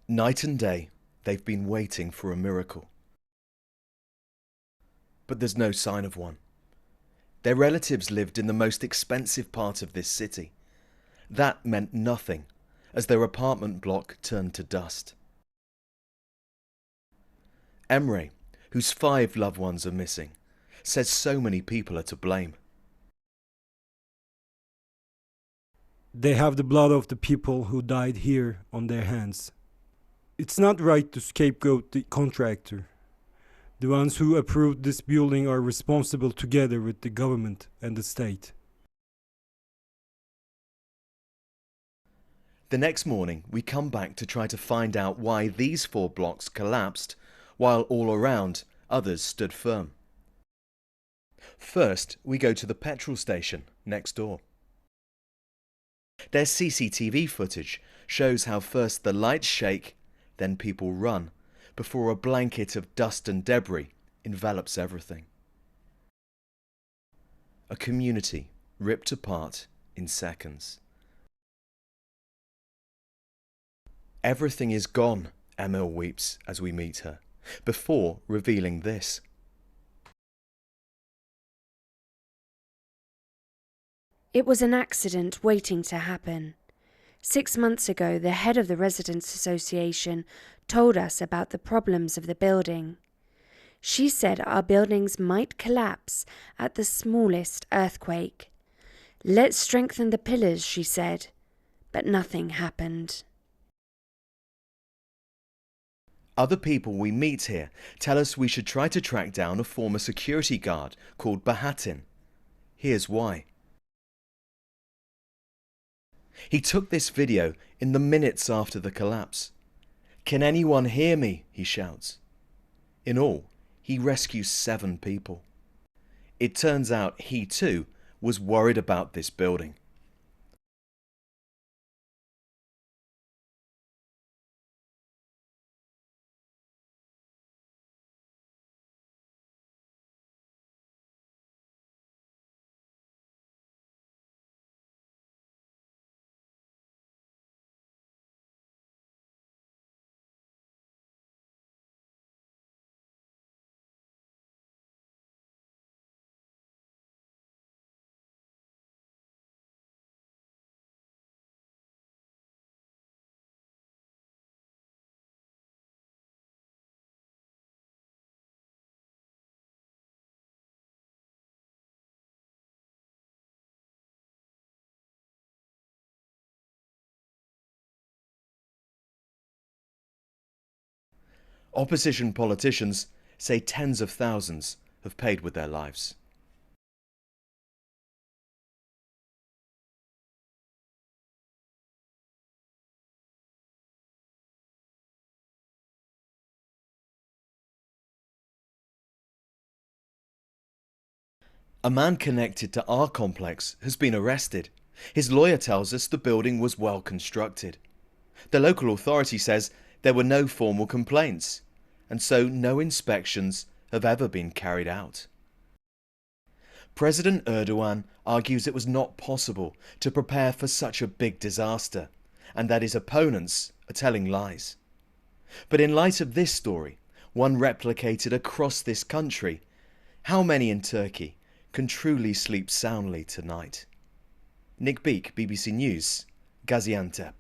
Night and day, they've been waiting for a miracle. But there's no sign of one. Their relatives lived in the most expensive part of this city. That meant nothing, as their apartment block turned to dust. Emre, whose 5 loved ones are missing, says so many people are to blame. They have the blood of the people who died here on their hands. It's not right to scapegoat the contractor. The ones who approved this building are responsible together with the government and the state. The next morning, we come back to try to find out why these 4 blocks collapsed, while all around, others stood firm. First, we go to the petrol station next door. Their CCTV footage shows how first the lights shake, then people run, before a blanket of dust and debris envelops everything. A community ripped apart in seconds. Everything is gone, Emil weeps as we meet her, before revealing this. It was an accident waiting to happen. 6 months ago, the head of the Residents' Association told us about the problems of the building. She said our buildings might collapse at the smallest earthquake. Let's strengthen the pillars, she said, but nothing happened. Other people we meet here tell us we should try to track down a former security guard called Bahatin. Here's why. He took this video in the minutes after the collapse. "Can anyone hear me?" he shouts. In all, he rescues 7 people. It turns out he too was worried about this building. Opposition politicians say tens of thousands have paid with their lives. A man connected to our complex has been arrested. His lawyer tells us the building was well constructed. The local authority says there were no formal complaints, and so no inspections have ever been carried out. President Erdogan argues it was not possible to prepare for such a big disaster, and that his opponents are telling lies. But in light of this story, one replicated across this country, how many in Turkey can truly sleep soundly tonight? Nick Beake, BBC News, Gaziantep.